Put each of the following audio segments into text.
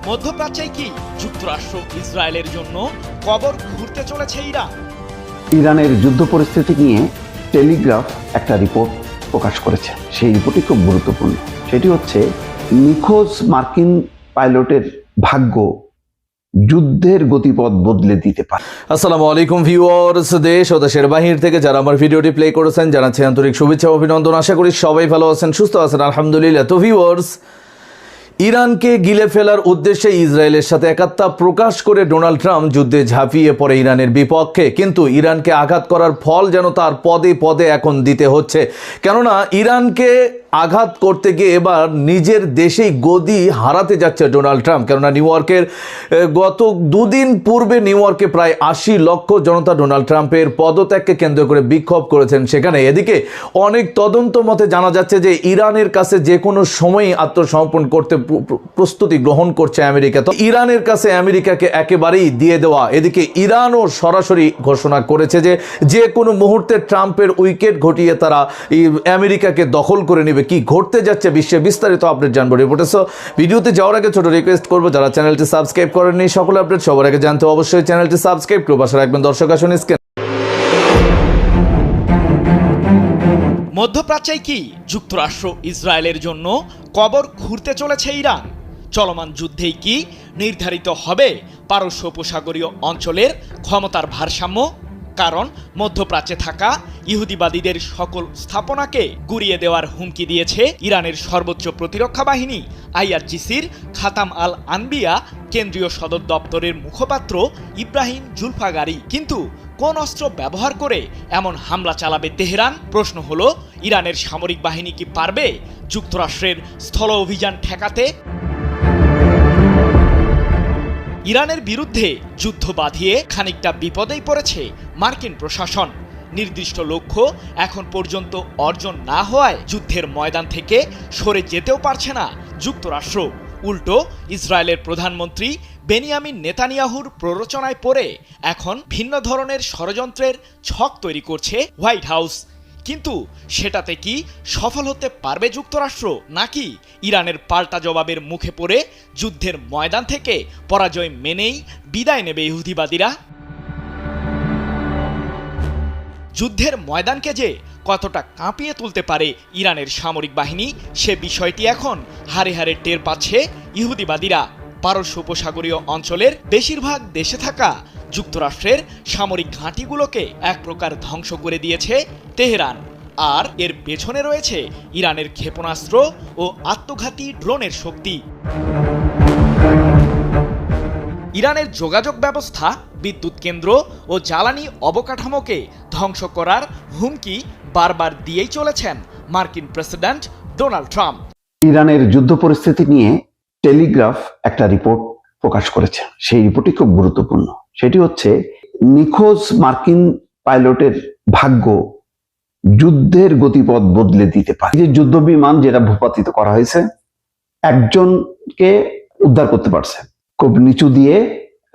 মধ্যপ্রাচ্যে কি যুক্তরাষ্ট্র ইসরায়েলের জন্য কবর ঘুরতে চলেছে ইরান? ইরানের যুদ্ধ পরিস্থিতি নিয়ে টেলিগ্রাফ একটা রিপোর্ট প্রকাশ করেছে। সেই রিপোর্টটি খুব গুরুত্বপূর্ণ। সেটি হচ্ছে নিখোঁজ মার্কিন পাইলটের ভাগ্য যুদ্ধের গতিপথ বদলে দিতে পারে। আসসালামু আলাইকুম ভিউয়ার্স, দেশ ও দেশের বাহির থেকে যারা আমার ভিডিওটি প্লে করেছেন জানাচ্ছি আন্তরিক শুভেচ্ছা ও অভিনন্দন। আশা করি সবাই ভালো আছেন, সুস্থ আছেন, আলহামদুলিল্লাহ। তো ভিউয়ার্স, ইরানকে গিলে ফেলার উদ্দেশ্যে ইসরায়েলের সাথে একাত্মতা প্রকাশ করে ডোনাল্ড ট্রাম্প যুদ্ধে ঝাঁপিয়ে পড়ে ইরানের বিপক্ষে। কিন্তু ইরানকে আঘাত করার ফল যেন তার পদে পদে এখন দিতে হচ্ছে। কেননা ইরানকে আঘাত করতে গিয়ে এবার নিজের দেশেই গদি হারাতে যাচ্ছে ডোনাল্ড ট্রাম্প। কেননা নিউ ইয়র্কের গত দুদিন পূর্বে নিউ ইয়র্কে প্রায় 80 লক্ষ জনতা ডোনাল্ড ট্রাম্পের পদত্যাগকে কেন্দ্র করে বিক্ষোভ করেছেন সেখানে। এদিকে অনেক তদন্ত মতে জানা যাচ্ছে যে ইরানের কাছে যে কোনো সময়ই আত্মসমর্পণ করতে প্রস্তুতি গ্রহণ করছে আমেরিকা। তো ইরানের কাছে আমেরিকাকে একেবারেই দিয়ে দেওয়া। এদিকে ইরানও সরাসরি ঘোষণা করেছে যে যে কোনো মুহূর্তে ট্রাম্পের উইকেট ঘটিয়ে তারা আমেরিকাকে দখল করে নেবে। কি ঘটতে যাচ্ছে বিশ্বে বিস্তারিত আপডেট জানবো রিপোর্টে। সো ভিডিওতে যাওয়ার আগে ছোট রিকোয়েস্ট করবো, যারা চ্যানেলটি সাবস্ক্রাইব করেননি সকল আপডেট সবার আগে জানতে অবশ্যই চ্যানেলটি সাবস্ক্রাইব করে পাশে রাখবেন। দর্শক আসুন স্ক্রিন। মধ্যপ্রাচ্যে কি যুক্তরাষ্ট্র ইসরায়েলের জন্য কবর ঘুরতে চলেছে ইরান? চলমান যুদ্ধেই কি নির্ধারিত হবে পারস্য উপসাগরীয় অঞ্চলের ক্ষমতার ভারসাম্য? কারণ মধ্যপ্রাচ্যে থাকা ইহুদিবাদীদের সকল স্থাপনাকে গুড়িয়ে দেওয়ার হুমকি দিয়েছে ইরানের সর্বোচ্চ প্রতিরক্ষা বাহিনী আইআরজিসির খাতাম আল আনবিয়া কেন্দ্রীয় সদর দপ্তরের মুখপাত্র ইব্রাহিম জুলফাগারি। কিন্তু কোন অস্ত্র ব্যবহার করে এমন হামলা চালাবে তেহরান? প্রশ্ন হলো, ইরানের সামরিক বাহিনী কি পারবে যুক্তরাষ্ট্রের স্থল অভিযান ঠেকাতে? ইরানের বিরুদ্ধে যুদ্ধ বাঁধিয়ে খানিকটা বিপদেই পড়েছে মার্কিন প্রশাসন। নির্দিষ্ট লক্ষ্য এখন পর্যন্ত অর্জন না হওয়ায় যুদ্ধের ময়দান থেকে সরে যেতেও পারছে না যুক্তরাষ্ট্র। উল্টো ইসরায়েলের প্রধানমন্ত্রী বেনিয়ামিন নেতানিয়াহুর প্ররোচনায় পড়ে এখন ভিন্ন ধরনের ষড়যন্ত্রের ছক তৈরি করছে হোয়াইট হাউস। কিন্তু সেটাতে কি সফল হতে পারবে যুক্তরাষ্ট্র, নাকি ইরানের পাল্টা জবাবের মুখে পড়ে যুদ্ধের ময়দান থেকে পরাজয় মেনেই বিদায় নেবে ইহুদিবাদীরা? যুদ্ধের ময়দানকে যে কতটা কাঁপিয়ে তুলতে পারে ইরানের সামরিক বাহিনী, সে বিষয়টি এখন হাড়ে হাড়ে টের পাচ্ছে ইহুদিবাদীরা। পারস্য উপসাগরীয় অঞ্চলের বেশিরভাগ দেশে থাকা যুক্তরাষ্ট্রের সামরিক ঘাঁটিগুলোকে এক প্রকার ধ্বংস করে দিয়েছে তেহরান। আর এর পেছনে রয়েছে ইরানের ক্ষেপণাস্ত্র ও আত্মঘাতী ড্রোনের শক্তি। ইরানের যোগাযোগ ব্যবস্থা, বিদ্যুৎ কেন্দ্র ও জ্বালানি অবকাঠামোকে ধ্বংস করার হুমকি বারবার দিয়েই চলেছেন মার্কিন প্রেসিডেন্ট ডোনাল্ড ট্রাম্প। ইরানের যুদ্ধ পরিস্থিতি নিয়ে টেলিগ্রাফ একটা রিপোর্ট প্রকাশ করেছে। সেই রিপোর্টটি খুব গুরুত্বপূর্ণ। সেটি হচ্ছে নিখোঁজ মার্কিন পাইলটের ভাগ্য যুদ্ধের গতিপথ বদলে দিতে পারে। যে যুদ্ধ বিমান যেটা ভূপাতিত করা হয়েছে, একজনকে উদ্ধার করতে পারছে, খুব নিচু দিয়ে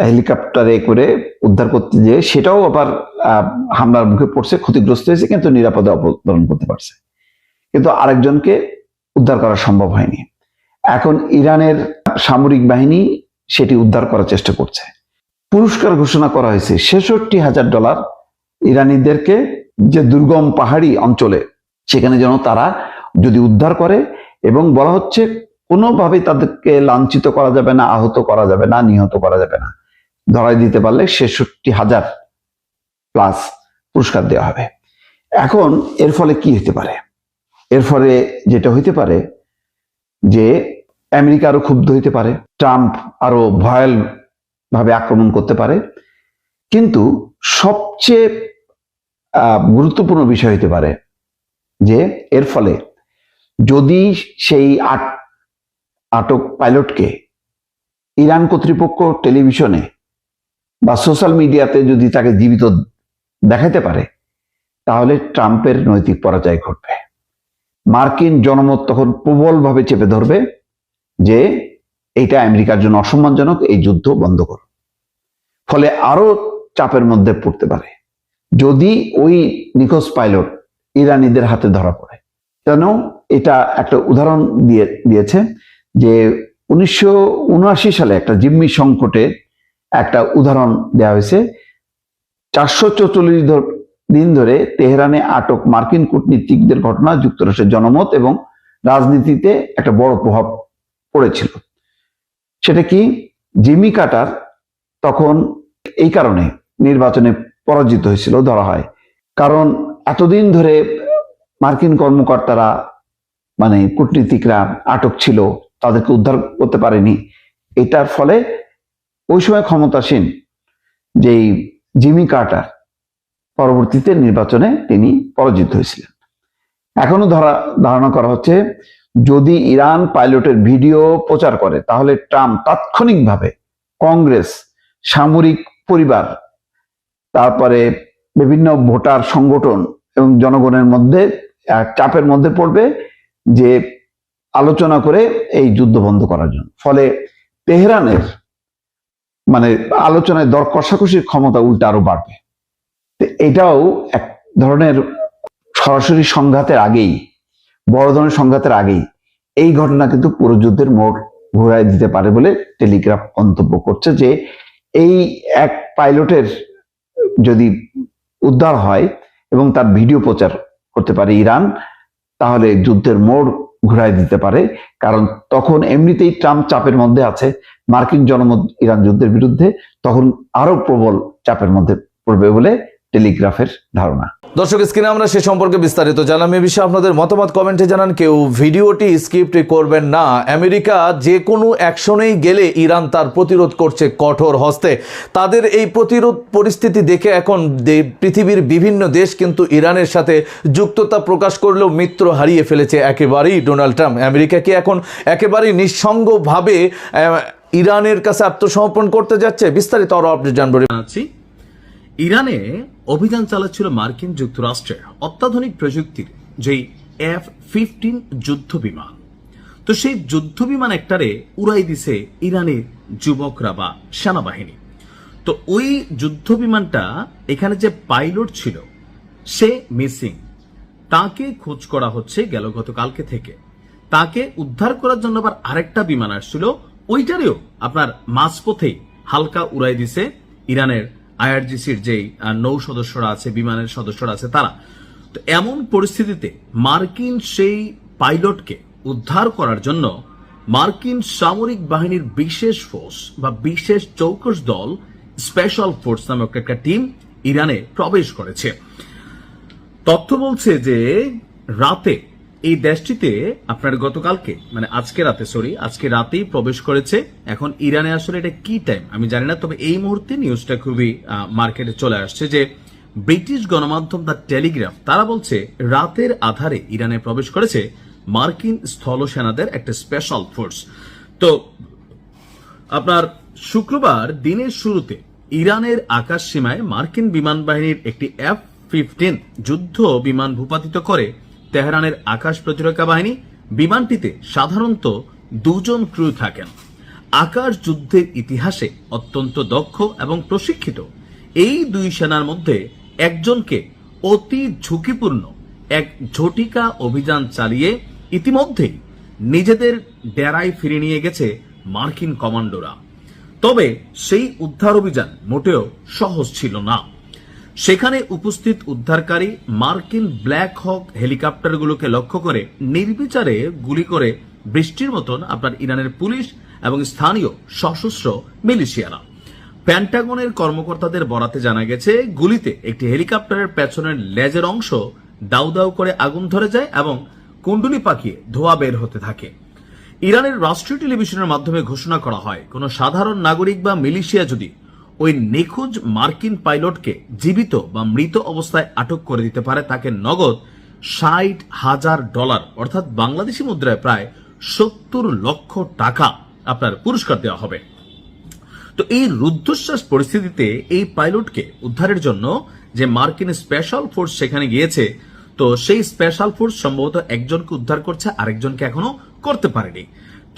হেলিকপ্টারে করে উদ্ধার করতে যেয়ে সেটাও আবার হামলার মুখে পড়ছে, ক্ষতিগ্রস্ত হয়েছে, কিন্তু নিরাপদে অবতরণ করতে পারছে। কিন্তু আরেকজনকে উদ্ধার করা সম্ভব হয়নি। এখন ইরানের সামরিক বাহিনী সেটি উদ্ধার করার চেষ্টা করছে। পুরস্কার ঘোষণা করা হয়েছে $66,000 ইরানিদেরকে, যে দুর্গম পাহাড়ি অঞ্চলে সেখানে যেন তারা যদি উদ্ধার করে, এবং বলা হচ্ছে কোনোভাবেই তাদেরকে লাঞ্ছিত করা যাবে না, আহত করা যাবে না, নিহত করা যাবে না। ধরাই দিতে পারলে 66,000 প্লাস পুরস্কার দেওয়া হবে। এখন এর ফলে কি হতে পারে? এর ফলে যেটা হইতে পারে যে আমেরিকা আরো ক্ষুব্ধ হইতে পারে, ট্রাম্প আরো ভয়াল ভাবে আক্রমণ করতে পারে। কিন্তু সবচেয়ে গুরুত্বপূর্ণ বিষয় হতে পারে যে এর ফলে যদি সেই আটক পাইলটকে ইরান কর্তৃপক্ষ টেলিভিশনে বা সোশ্যাল মিডিয়াতে যদি তাকে জীবিত দেখাতে পারে, তাহলে ট্রাম্পের নৈতিক পরাজয় ঘটবে। মার্কিন জনমত তখন প্রবলভাবে চেপে ধরবে যে এইটা আমেরিকার জন্য অসম্মানজনক, এই যুদ্ধ বন্ধ করো। ফলে আরো চাপের মধ্যে পড়তে পারে যদি ওই নিখোঁজ পাইলট ইরানিদের হাতে ধরা পড়ে। কেন এটা একটা উদাহরণ দিয়েছে যে 1979 সালে একটা জিম্মি সংকটের একটা উদাহরণ দেওয়া হয়েছে। 444 দিন ধরে তেহরানে আটক মার্কিন কূটনীতিকদের ঘটনা যুক্তরাষ্ট্রের জনমত এবং রাজনীতিতে একটা বড় প্রভাব পড়েছিল। সেটা কি, জিমি কার্টার তখন এই কারণে নির্বাচনে পরাজিত হয়েছিল ধরা হয়, কারণ এতদিন ধরে মার্কিন কর্মকর্তারা মানে কূটনীতিকরা আটক ছিল, তাদেরকে উদ্ধার করতে পারেনি। এটার ফলে ওই সময় ক্ষমতাসীন যেই জিমি কার্টার পরবর্তীতে নির্বাচনে তিনি পরাজিত হয়েছিলেন। এখনো ধারণা করা হচ্ছে যদি ইরান পাইলটের ভিডিও প্রচার করে তাহলে ট্রাম্প তাৎক্ষণিকভাবে কংগ্রেস, সামরিক পরিবার, তারপরে বিভিন্ন ভোটার সংগঠন এবং জনগণের মধ্যে এক চাপের মধ্যে পড়বে যে আলোচনা করে এই যুদ্ধ বন্ধ করার জন্য। ফলে তেহরানের মানে আলোচনায় দর কষাকষির ক্ষমতা উল্টা আরো বাড়বে। এটাও এক ধরনের সরাসরি সংঘাতের আগেই, বড় ধরনের সংঘাতের আগেই এই ঘটনা কিন্তু পুরো যুদ্ধের মোড় ঘুরাই দিতে পারে বলে টেলিগ্রাফ মন্তব্য করছে যে এই এক পাইলটের যদি উদ্ধার হয় এবং তার ভিডিও প্রচার করতে পারে ইরান, তাহলে যুদ্ধের মোড় ঘুরাই দিতে পারে। কারণ তখন এমনিতেই ট্রাম্প চাপের মধ্যে আছে, মার্কিন জনমত ইরান যুদ্ধের বিরুদ্ধে তখন আরো প্রবল চাপের মধ্যে পড়বে বলে টেলিগ্রাফের ধারণা। দর্শক, স্ক্রিনে আমরা সে সম্পর্কে বিস্তারিত জানলাম। এ বিষয়ে আপনাদের মতামত কমেন্টে জানান। কেউ ভিডিওটি স্কিপ করবেন না। আমেরিকা যে কোনো অ্যাকশনেই গেলে ইরান তার প্রতিরোধ করছে কঠোর হস্তে। তাদের এই প্রতিরোধ পরিস্থিতি দেখে এখন পৃথিবীর বিভিন্ন দেশ কিন্তু ইরানের সাথে যুক্ততা প্রকাশ করলেও মিত্র হারিয়ে ফেলেছে একেবারেই ডোনাল্ড ট্রাম্প। আমেরিকা কি এখন একেবারেই নিঃসঙ্গভাবে ইরানের কাছে আত্মসমর্পণ করতে যাচ্ছে? বিস্তারিত আরো আপডেট জানবো। ইরানে অভিযান চালাচ্ছিল মার্কিন যুক্তরাষ্ট্রের অত্যাধুনিক প্রযুক্তির যেই F-15 যুদ্ধ বিমান। তো সেই যুদ্ধ বিমান একটারে উড়াই দিছে ইরানের যুবকরা বা সেনাবাহিনী। তো ওই যুদ্ধ বিমানটা এখানে যে পাইলট ছিল সে মিসিং, তাকে খোঁজ করা হচ্ছে গেল গতকালকে থেকে। তাকে উদ্ধার করার জন্য আবার আরেকটা বিমান আসছিল, ওইটারেও আপনার মাঝপথেই হালকা উড়াই দিছে ইরানের IRGC-র যেই নৌ সদস্যরা আছে, বিমানের সদস্যরা আছে তারা। তো এমন পরিস্থিতিতে মার্কিন সেই পাইলটকে উদ্ধার করার জন্য মার্কিন সামরিক বাহিনীর বিশেষ ফোর্স বা বিশেষ চৌকস দল স্পেশাল ফোর্স নামক একটা টিম ইরানে প্রবেশ করেছে। তথ্য বলছে যে রাতে এই দেশটিতে আপনার গতকালকে মানে আজকে রাতেই প্রবেশ করেছে। এখন ইরানে আসলে এটা কি টাইম আমি জানি না, তবে এই মুহূর্তে নিউজটা খুবই মার্কেটে চলে আসছে যে ব্রিটিশ গণমাধ্যম দ্য টেলিগ্রাফ তারা বলছে রাতের আধারে ইরানে প্রবেশ করেছে মার্কিন স্থল সেনাদের একটা স্পেশাল ফোর্স। তো আপনার শুক্রবার দিনের শুরুতে ইরানের আকাশ সীমায় মার্কিন বিমান বাহিনীর একটি F-15 যুদ্ধ বিমান ভূপাতিত করে তেহরানের আকাশ প্রতিরক্ষা বাহিনী। বিমানটিতে সাধারণত 2 জন ক্রু থাকেন। আকাশ যুদ্ধের ইতিহাসে অত্যন্ত দক্ষ এবং প্রশিক্ষিত এই 2 সেনার মধ্যে একজনকে অতি ঝুঁকিপূর্ণ এক ঝটিকা অভিযান চালিয়ে ইতিমধ্যেই নিজেদের ডেরায় ফিরে নিয়ে গেছে মার্কিন কমান্ডোরা। তবে সেই উদ্ধার অভিযান মোটেও সহজ ছিল না। সেখানে উপস্থিত উদ্ধারকারী মার্কিন ব্ল্যাক হক হেলিকপ্টারগুলোকে লক্ষ্য করে নির্বিচারে গুলি করে বৃষ্টির মতন আপনার ইরানের পুলিশ এবং স্থানীয় সশস্ত্র মিলিশিয়ারা। প্যান্টাগনের কর্মকর্তাদের বরাতে জানা গেছে গুলিতে একটি হেলিকপ্টারের পেছনের লেজের অংশ দাউ দাউ করে আগুন ধরে যায় এবং কুণ্ডুলি পাকিয়ে ধোঁয়া বের হতে থাকে। ইরানের রাষ্ট্রীয় টেলিভিশনের মাধ্যমে ঘোষণা করা হয় কোনো সাধারণ নাগরিক বা মিলিশিয়া যদি ওই নিখোঁজ মার্কিন পাইলটকে জীবিত বা মৃত অবস্থায় আটক করে দিতে পারে তাকে নগদ $60,000 অর্থাৎ বাংলাদেশি মুদ্রায় প্রায় 70 লক্ষ টাকা আপনার পুরস্কার দেওয়া হবে। তো এই রুদ্ধশ্বাস পরিস্থিতিতে এই পাইলটকে উদ্ধারের জন্য যে মার্কিন স্পেশাল ফোর্স সেখানে গিয়েছে, তো সেই স্পেশাল ফোর্স সম্ভবত একজনকে উদ্ধার করছে, আরেকজনকে এখনো করতে পারেনি।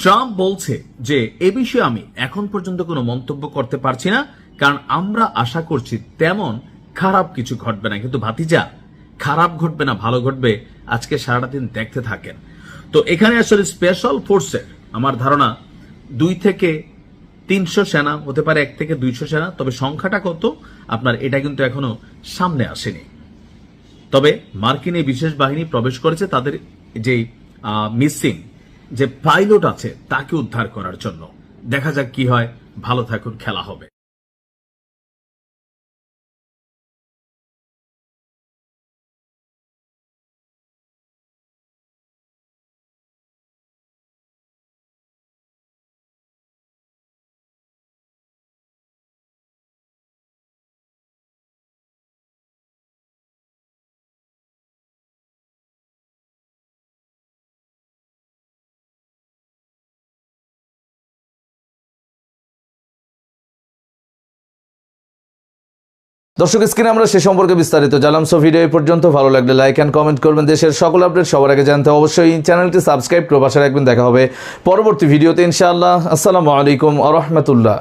ট্রাম্প বলছে যে এ বিষয়ে আমি এখন পর্যন্ত কোনো মন্তব্য করতে পারছি না, কারণ আমরা আশা করছি তেমন খারাপ কিছু ঘটবে না। কিন্তু ভাতিজা, খারাপ ঘটবে না ভালো ঘটবে আজকে সারাটা দিন দেখতে থাকেন। তো এখানে আসলে স্পেশাল ফোর্সের আমার ধারণা 2 থেকে 300 সেনা, হতে পারে 1 থেকে 200 সেনা, তবে সংখ্যাটা কত আপনার এটা কিন্তু এখনো সামনে আসেনি। তবে মার্কিন এই বিশেষ বাহিনী প্রবেশ করেছে তাদের যে মিসিং যে পাইলট আছে তাকে উদ্ধার করার জন্য। দেখা যাক কি হয়, ভালো থাকুন, খেলা হবে। দর্শক, স্ক্রিনে আমরা সে সম্পর্কে বিস্তারিত জানলাম। সো ভিডিও এই পর্যন্ত। ভালো লাগলে লাইক অ্যান্ড কমেন্ট করবেন। দেশের সকল আপডেট সবার আগে জানতে অবশ্যই চ্যানেলটি সাবস্ক্রাইব করে পাশে রাখবেন। দেখা হবে পরবর্তী ভিডিওতে ইনশাআল্লাহ। আসসালামু আলাইকুম ওয়া রাহমাতুল্লাহ।